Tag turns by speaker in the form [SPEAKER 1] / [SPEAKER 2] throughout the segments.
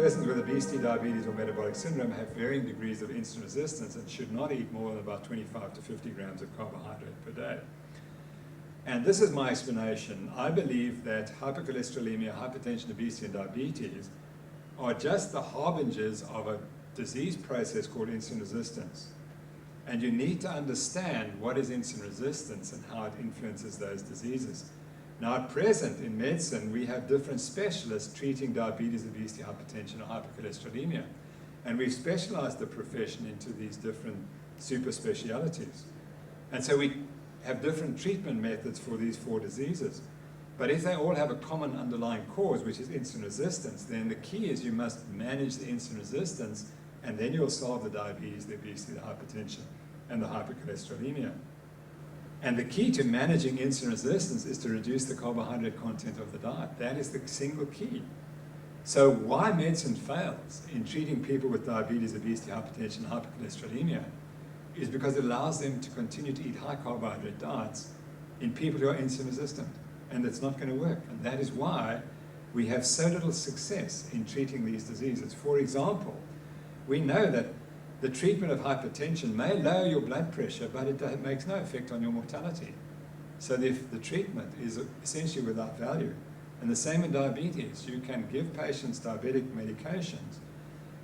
[SPEAKER 1] persons with obesity, diabetes, or metabolic syndrome have varying degrees of insulin resistance and should not eat more than about 25 to 50 grams of carbohydrate per day. And this is my explanation. I believe that hypercholesterolemia, hypertension, obesity, and diabetes are just the harbingers of a disease process called insulin resistance. And you need to understand what is insulin resistance and how it influences those diseases. Now at present in medicine, we have different specialists treating diabetes, obesity, hypertension, or hypercholesterolemia. And we've specialized the profession into these different super specialities. And so we have different treatment methods for these 4 diseases. But if they all have a common underlying cause, which is insulin resistance, then the key is you must manage the insulin resistance, and then you'll solve the diabetes, the obesity, the hypertension, and the hypercholesterolemia. And the key to managing insulin resistance is to reduce the carbohydrate content of the diet. That is the single key. So why medicine fails in treating people with diabetes, obesity, hypertension, and hypercholesterolemia is because it allows them to continue to eat high carbohydrate diets in people who are insulin resistant. And it's not going to work. And that is why we have so little success in treating these diseases. For example, we know that the treatment of hypertension may lower your blood pressure, but it makes no effect on your mortality. So the treatment is essentially without value. And the same in diabetes. You can give patients diabetic medications,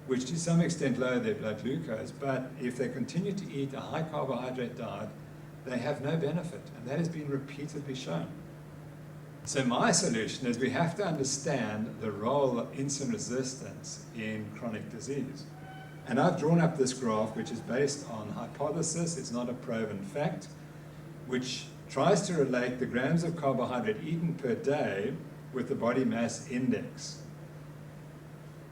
[SPEAKER 1] which to some extent lower their blood glucose, but if they continue to eat a high carbohydrate diet, they have no benefit. And that has been repeatedly shown. So my solution is we have to understand the role of insulin resistance in chronic disease. And I've drawn up this graph, which is based on hypothesis, it's not a proven fact, which tries to relate the grams of carbohydrate eaten per day with the body mass index.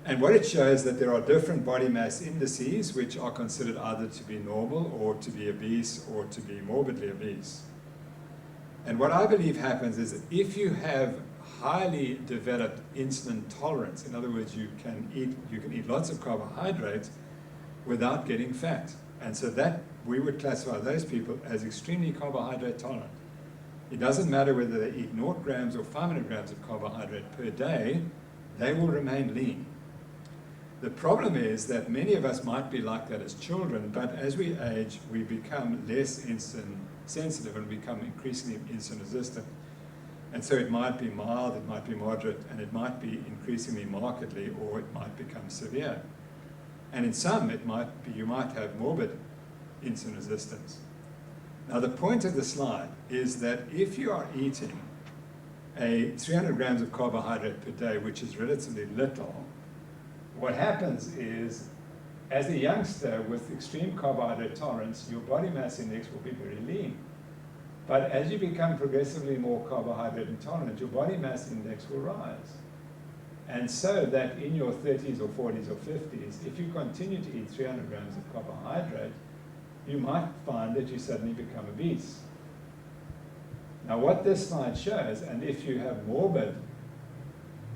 [SPEAKER 1] And what it shows that there are different body mass indices which are considered either to be normal or to be obese or to be morbidly obese. And what I believe happens is that if you have highly developed insulin tolerance, in other words, you can eat lots of carbohydrates without getting fat. And so that we would classify those people as extremely carbohydrate tolerant. It doesn't matter whether they eat 0 grams or 500 grams of carbohydrate per day, they will remain lean. The problem is that many of us might be like that as children, but as we age, we become less insulin sensitive and become increasingly insulin resistant. And so it might be mild, it might be moderate, and it might be increasingly markedly, or it might become severe. And in some, you might have morbid insulin resistance. Now the point of the slide is that if you are eating 300 grams of carbohydrate per day, which is relatively little, what happens is, as a youngster with extreme carbohydrate tolerance, your body mass index will be very lean. But as you become progressively more carbohydrate intolerant, your body mass index will rise. And so that in your 30s or 40s or 50s, if you continue to eat 300 grams of carbohydrate, you might find that you suddenly become obese. Now what this slide shows, and if you have morbid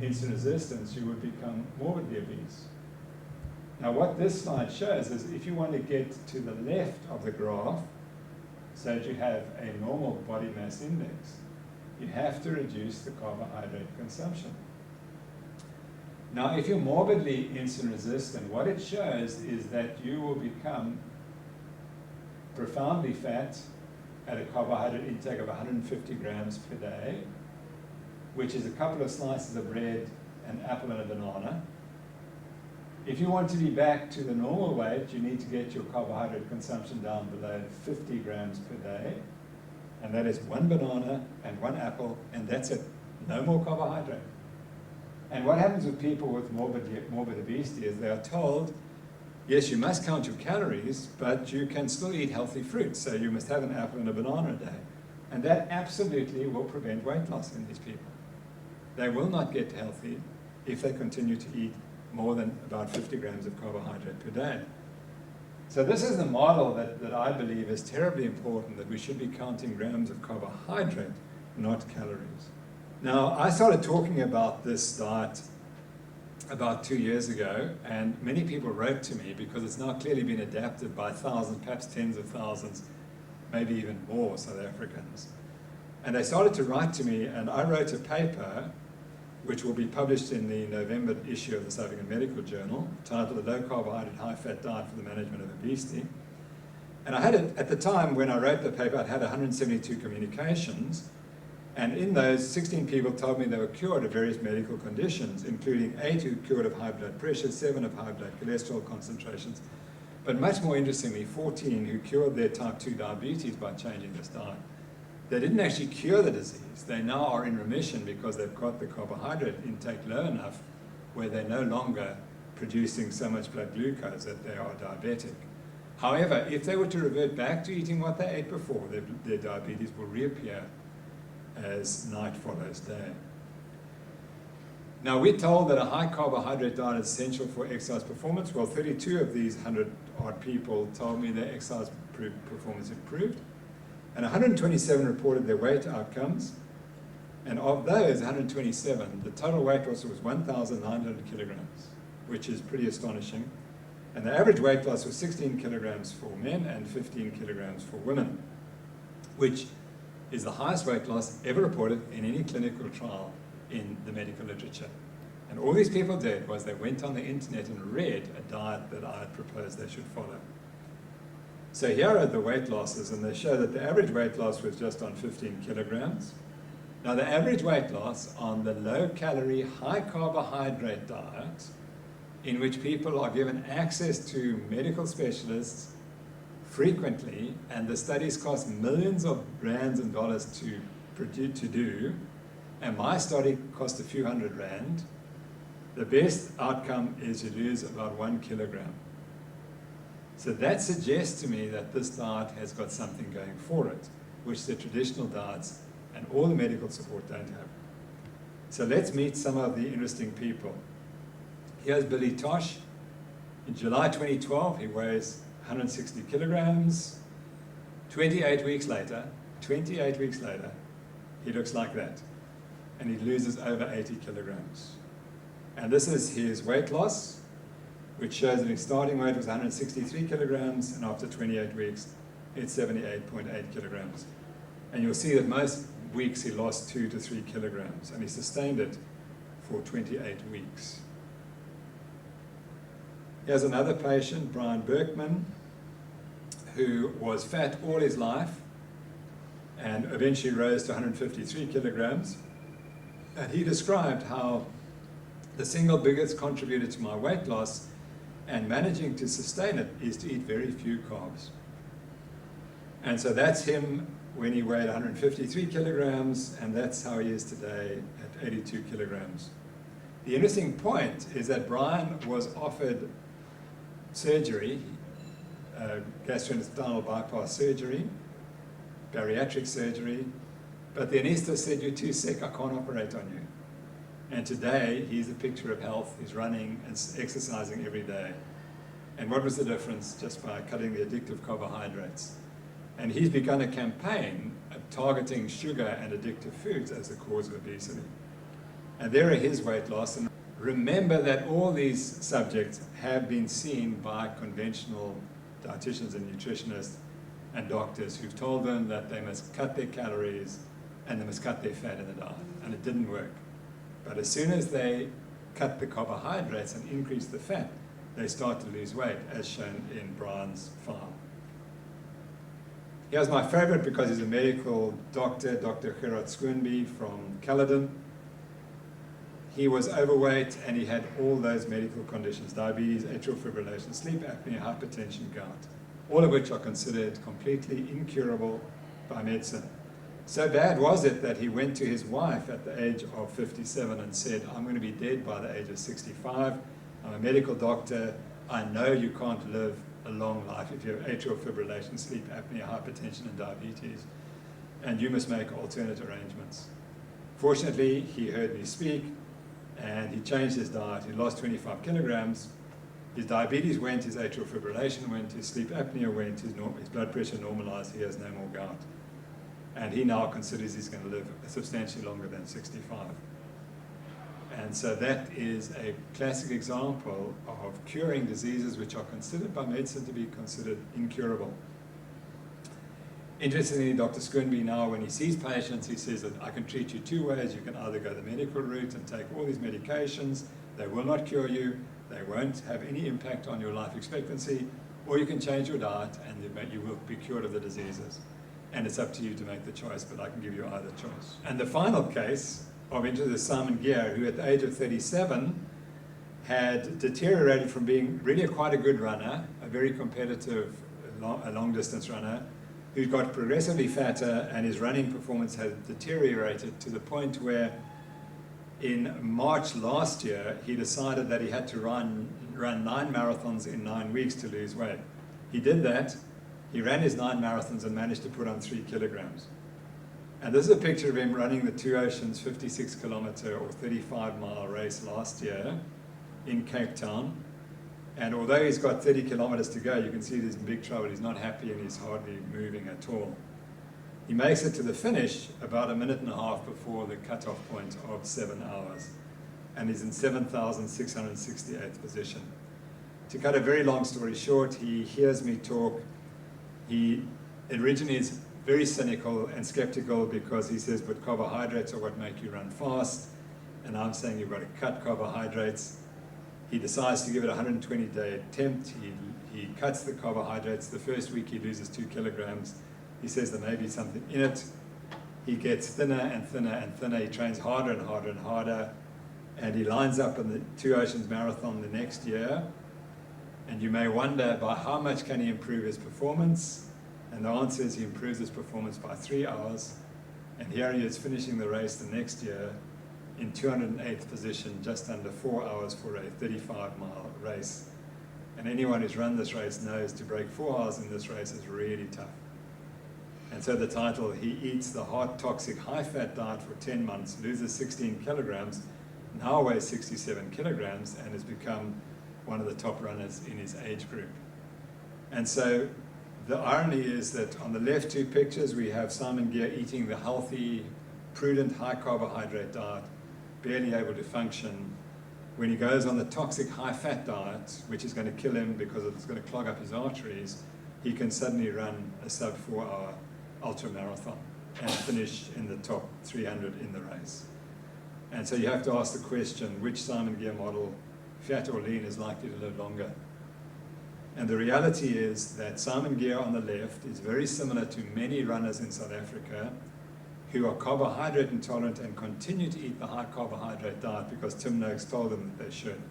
[SPEAKER 1] insulin resistance, you would become morbidly obese. Now what this slide shows is if you want to get to the left of the graph, so that you have a normal body mass index, you have to reduce the carbohydrate consumption. Now if you're morbidly insulin resistant, what it shows is that you will become profoundly fat at a carbohydrate intake of 150 grams per day, which is a couple of slices of bread, an apple and a banana. If you want to be back to the normal weight, you need to get your carbohydrate consumption down below 50 grams per day. And that is 1 banana and 1 apple, and that's it. No more carbohydrate. And what happens with people with morbid obesity is they are told, yes, you must count your calories, but you can still eat healthy fruits, so you must have an apple and a banana a day. And that absolutely will prevent weight loss in these people. They will not get healthy if they continue to eat more than about 50 grams of carbohydrate per day. So this is the model that I believe is terribly important, that we should be counting grams of carbohydrate, not calories. Now, I started talking about this diet about 2 years ago, and many people wrote to me because it's now clearly been adapted by thousands, perhaps tens of thousands, maybe even more South Africans. And they started to write to me, and I wrote a paper which will be published in the November issue of the South African Medical Journal, titled A Low Carbohydrate, High Fat Diet for the Management of Obesity. And I had it, at the time when I wrote the paper, I'd had 172 communications, and in those, 16 people told me they were cured of various medical conditions, including 8 who cured of high blood pressure, 7 of high blood cholesterol concentrations, but much more interestingly, 14 who cured their type 2 diabetes by changing this diet. They didn't actually cure the disease. They now are in remission because they've got the carbohydrate intake low enough where they're no longer producing so much blood glucose that they are diabetic. However, if they were to revert back to eating what they ate before, their diabetes will reappear as night follows day. Now, we're told that a high carbohydrate diet is essential for exercise performance. Well, 32 of these 100-odd people told me their exercise performance improved, and 127 reported their weight outcomes. And of those 127, the total weight loss was 1,900 kilograms, which is pretty astonishing. And the average weight loss was 16 kilograms for men and 15 kilograms for women, which is the highest weight loss ever reported in any clinical trial in the medical literature. And all these people did was they went on the internet and read a diet that I had proposed they should follow. So here are the weight losses, and they show that the average weight loss was just on 15 kilograms. Now, the average weight loss on the low-calorie, high-carbohydrate diet, in which people are given access to medical specialists frequently, and the studies cost millions of rands and dollars to do, and my study cost a few hundred rand, the best outcome is you lose about 1 kilogram. So that suggests to me that this diet has got something going for it, which the traditional diets and all the medical support don't have. So let's meet some of the interesting people. Here's Billy Tosh. In July 2012, he weighs 160 kilograms. 28 weeks later, he looks like that. And he loses over 80 kilograms. And this is his weight loss, which shows that his starting weight was 163 kilograms, and after 28 weeks, it's 78.8 kilograms. And you'll see that most weeks he lost 2 to 3 kilograms, and he sustained it for 28 weeks. Here's another patient, Brian Berkman, who was fat all his life and eventually rose to 153 kilograms. And he described how the single biggest contributor to my weight loss and managing to sustain it is to eat very few carbs. And so that's him when he weighed 153 kilograms, and that's how he is today at 82 kilograms. The interesting point is that Brian was offered surgery, gastrointestinal bypass surgery, bariatric surgery, but the anesthetist said, "You're too sick, I can't operate on you." And today, he's a picture of health. He's running and exercising every day. And what was the difference? Just by cutting the addictive carbohydrates. And he's begun a campaign of targeting sugar and addictive foods as the cause of obesity. And there are his weight loss. And remember that all these subjects have been seen by conventional dietitians and nutritionists and doctors who've told them that they must cut their calories and they must cut their fat in the diet. And it didn't work. But as soon as they cut the carbohydrates and increase the fat, they start to lose weight, as shown in Brian's file. Here's my favorite because he's a medical doctor, Dr. Gerard Schoenby from Caledon. He was overweight and he had all those medical conditions: diabetes, atrial fibrillation, sleep apnea, hypertension, gout, all of which are considered completely incurable by medicine. So bad was it that he went to his wife at the age of 57 and said, "I'm going to be dead by the age of 65. I'm a medical doctor. I know you can't live a long life if you have atrial fibrillation, sleep apnea, hypertension, and diabetes, and you must make alternate arrangements." Fortunately, he heard me speak, and he changed his diet. He lost 25 kilograms. His diabetes went, his atrial fibrillation went, his sleep apnea went, his blood pressure normalized, he has no more gout. And he now considers he's going to live substantially longer than 65. And so that is a classic example of curing diseases which are considered by medicine to be considered incurable. Interestingly, Dr. Squinby now, when he sees patients, he says that I can treat you two ways. You can either go the medical route and take all these medications. They will not cure you. They won't have any impact on your life expectancy. Or you can change your diet and you will be cured of the diseases. And it's up to you to make the choice, but I can give you either choice. And the final case of interest is Simon Gear, who at the age of 37 had deteriorated from being really quite a good runner, a very competitive long-distance runner, who got progressively fatter, and his running performance had deteriorated to the point where in March last year, he decided that he had to run 9 marathons in 9 weeks to lose weight. He did that. He ran his 9 marathons and managed to put on 3 kilograms. And this is a picture of him running the Two Oceans 56-kilometer or 35-mile race last year in Cape Town. And although he's got 30 kilometers to go, you can see he's in big trouble. He's not happy and he's hardly moving at all. He makes it to the finish about a minute and a half before the cutoff point of 7 hours. And he's in 7,668th position. To cut a very long story short, he hears me talk. He originally is very cynical and skeptical because he says, but carbohydrates are what make you run fast. And I'm saying you've got to cut carbohydrates. He decides to give it a 120-day attempt. He cuts the carbohydrates. The first week he loses 2 kilograms. He says there may be something in it. He gets thinner and thinner and thinner. He trains harder and harder and harder. And he lines up in the Two Oceans Marathon the next year. And you may wonder, by how much can he improve his performance? And the answer is he improves his performance by 3 hours. And here he is finishing the race the next year in 208th position, just under 4 hours for a 35-mile race. And anyone who's run this race knows to break 4 hours in this race is really tough. And so the title, he eats the heart-toxic, high-fat diet for 10 months, loses 16 kilograms, now weighs 67 kilograms, and has become one of the top runners in his age group. And so the irony is that on the left 2 pictures, we have Simon Gear eating the healthy, prudent, high-carbohydrate diet, barely able to function. When he goes on the toxic, high-fat diet, which is going to kill him because it's going to clog up his arteries, he can suddenly run a sub-4-hour ultra-marathon and finish in the top 300 in the race. And so you have to ask the question, which Simon Gear model, fat or lean, is likely to live longer? And the reality is that Simon Gear on the left is very similar to many runners in South Africa who are carbohydrate intolerant and continue to eat the high carbohydrate diet because Tim Noakes told them that they should.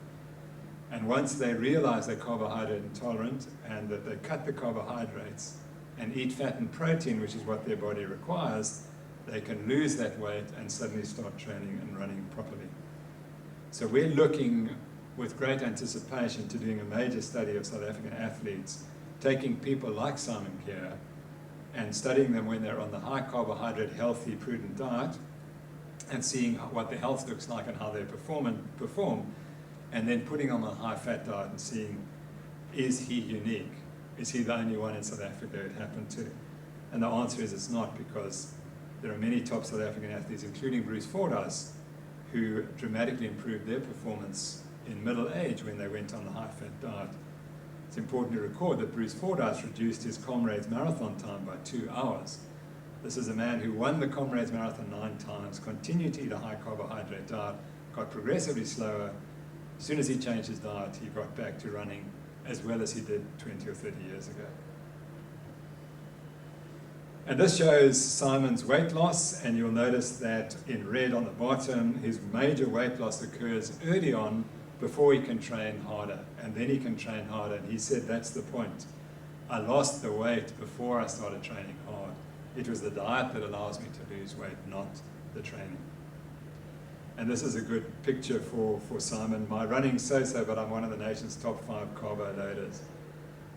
[SPEAKER 1] And once they realize they're carbohydrate intolerant and that they cut the carbohydrates and eat fat and protein, which is what their body requires, they can lose that weight and suddenly start training and running properly. So we're looking with great anticipation to doing a major study of South African athletes, taking people like Simon Gear and studying them when they're on the high carbohydrate, healthy, prudent diet, and seeing what their health looks like and how they perform, and then putting them on a high fat diet and seeing, is he unique? Is he the only one in South Africa it happened to? And the answer is it's not, because there are many top South African athletes, including Bruce Fordyce, who dramatically improved their performance in middle age when they went on the high-fat diet. It's important to record that Bruce Fordyce reduced his Comrades Marathon time by 2 hours. This is a man who won the Comrades Marathon 9 times, continued to eat a high-carbohydrate diet, got progressively slower. As soon as he changed his diet, he got back to running as well as he did 20 or 30 years ago. And this shows Simon's weight loss, and you'll notice that in red on the bottom, his major weight loss occurs early on before he can train harder, and then he can train harder. And he said, that's the point. I lost the weight before I started training hard. It was the diet that allows me to lose weight, not the training. And this is a good picture for Simon. My running's so-so, but I'm one of the nation's top 5 carbo loaders.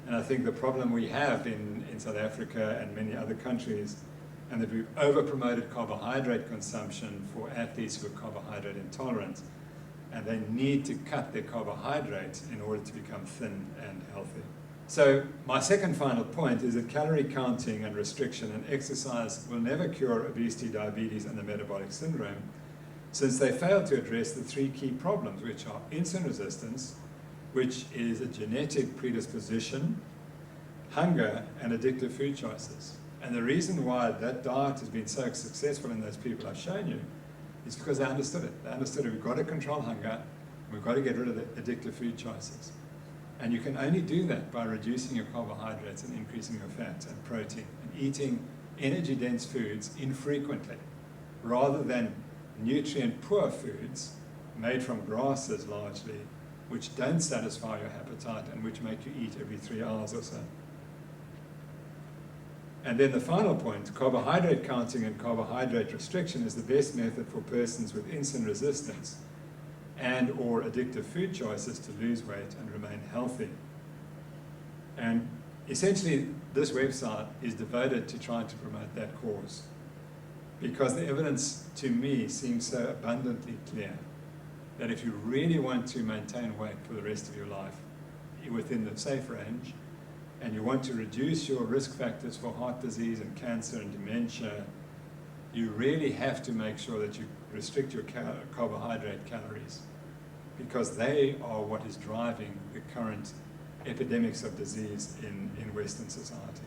[SPEAKER 1] And I think the problem we have in South Africa and many other countries, and that we've over-promoted carbohydrate consumption for athletes who are carbohydrate intolerant, and they need to cut their carbohydrates in order to become thin and healthy. So my second final point is that calorie counting and restriction and exercise will never cure obesity, diabetes, and the metabolic syndrome, since they fail to address the 3 key problems, which are insulin resistance, which is a genetic predisposition, hunger, and addictive food choices. And the reason why that diet has been so successful in those people I've shown you is because they understood it. They understood we've got to control hunger, we've got to get rid of the addictive food choices. And you can only do that by reducing your carbohydrates and increasing your fats and protein and eating energy-dense foods infrequently, rather than nutrient-poor foods made from grasses largely, which don't satisfy your appetite and which make you eat every 3 hours or so. And then the final point, carbohydrate counting and carbohydrate restriction is the best method for persons with insulin resistance and or addictive food choices to lose weight and remain healthy. And essentially, this website is devoted to trying to promote that cause, because the evidence to me seems so abundantly clear that if you really want to maintain weight for the rest of your life within the safe range, and you want to reduce your risk factors for heart disease and cancer and dementia, you really have to make sure that you restrict your carbohydrate calories, because they are what is driving the current epidemics of disease in Western society.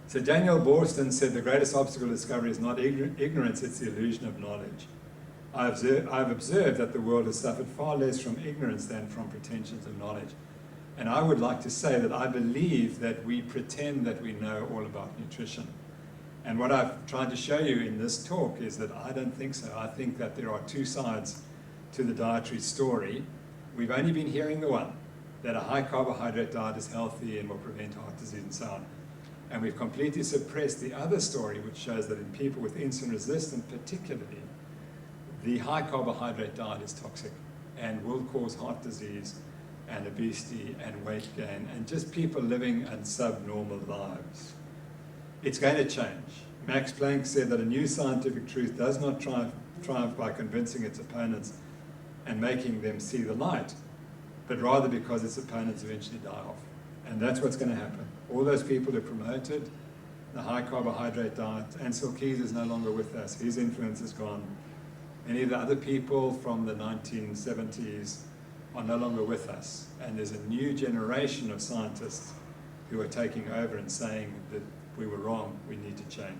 [SPEAKER 1] So Daniel Boorstin said the greatest obstacle to discovery is not ignorance, it's the illusion of knowledge. I've observed that the world has suffered far less from ignorance than from pretensions of knowledge. And I would like to say that I believe that we pretend that we know all about nutrition. And what I've tried to show you in this talk is that I don't think so. I think that there are two sides to the dietary story. We've only been hearing the one, that a high carbohydrate diet is healthy and will prevent heart disease and so on. And we've completely suppressed the other story, which shows that in people with insulin resistance particularly, the high carbohydrate diet is toxic and will cause heart disease and obesity and weight gain and just people living subnormal lives. It's going to change. Max Planck said that a new scientific truth does not triumph by convincing its opponents and making them see the light, but rather because its opponents eventually die off. And that's what's going to happen. All those people who promoted the high carbohydrate diet, Ansel Keys is no longer with us. His influence is gone. Many of the other people from the 1970s are no longer with us. And there's a new generation of scientists who are taking over and saying that we were wrong, we need to change.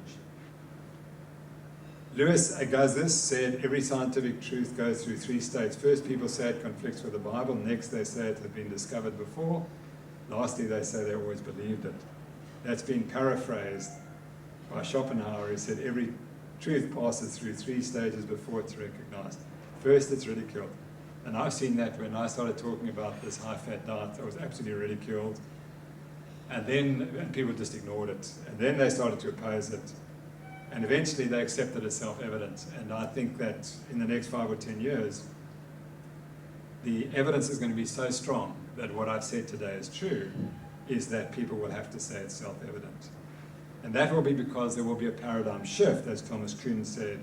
[SPEAKER 1] Louis Agassiz said every scientific truth goes through 3 states. First, people say it conflicts with the Bible. Next, they say it had been discovered before. Lastly, they say they always believed it. That's been paraphrased by Schopenhauer, who said every truth passes through 3 stages before it's recognized. First, it's ridiculed. And I've seen that when I started talking about this high-fat diet, I was absolutely ridiculed. And then people just ignored it. And then they started to oppose it. And eventually they accepted as self-evident. And I think that in the next 5 or 10 years, the evidence is going to be so strong that what I've said today is true, is that people will have to say it's self-evident. And that will be because there will be a paradigm shift, as Thomas Kuhn said.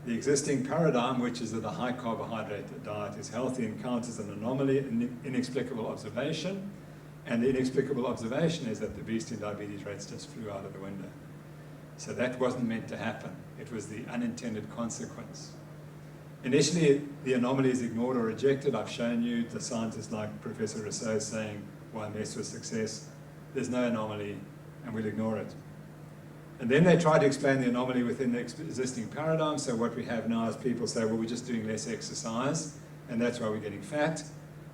[SPEAKER 1] The existing paradigm, which is that a high carbohydrate diet is healthy, encounters an anomaly, an inexplicable observation. And the inexplicable observation is that the obesity and diabetes rates just flew out of the window. So that wasn't meant to happen. It was the unintended consequence. Initially, the anomaly is ignored or rejected. I've shown you the scientists like Professor Rousseau saying, why mess with success? There's no anomaly, and we'll ignore it. And then they try to explain the anomaly within the existing paradigm. So what we have now is people say, well, we're just doing less exercise, and that's why we're getting fat.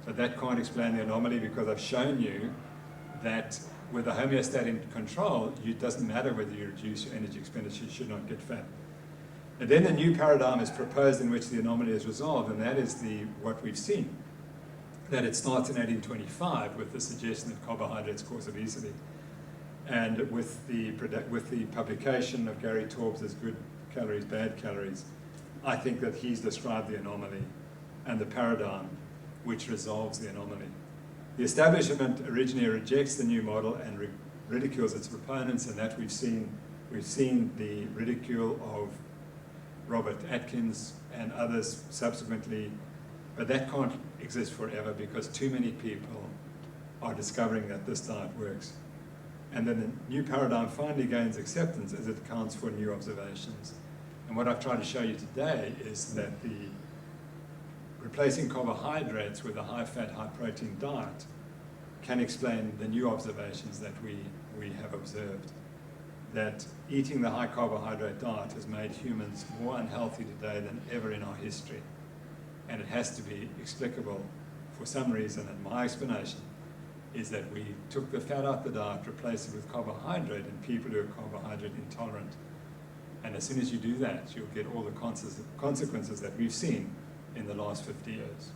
[SPEAKER 1] But that can't explain the anomaly, because I've shown you that with a homeostat in control, it doesn't matter whether you reduce your energy expenditure, you should not get fat. And then a new paradigm is proposed in which the anomaly is resolved, and that is what we've seen. That it starts in 1825 with the suggestion that carbohydrates cause obesity. And with the publication of Gary Taubes' Good Calories, Bad Calories, I think that he's described the anomaly and the paradigm which resolves the anomaly. The establishment originally rejects the new model and ridicules its proponents, and that we've seen the ridicule of Robert Atkins and others subsequently, but that can't exist forever because too many people are discovering that this diet works. And then the new paradigm finally gains acceptance as it accounts for new observations. And what I've tried to show you today is that replacing carbohydrates with a high-fat, high-protein diet can explain the new observations that we have observed. That eating the high carbohydrate diet has made humans more unhealthy today than ever in our history. And it has to be explicable for some reason, and my explanation is that we took the fat out the diet, replaced it with carbohydrate in people who are carbohydrate intolerant. And as soon as you do that, you'll get all the consequences that we've seen in the last 50 years.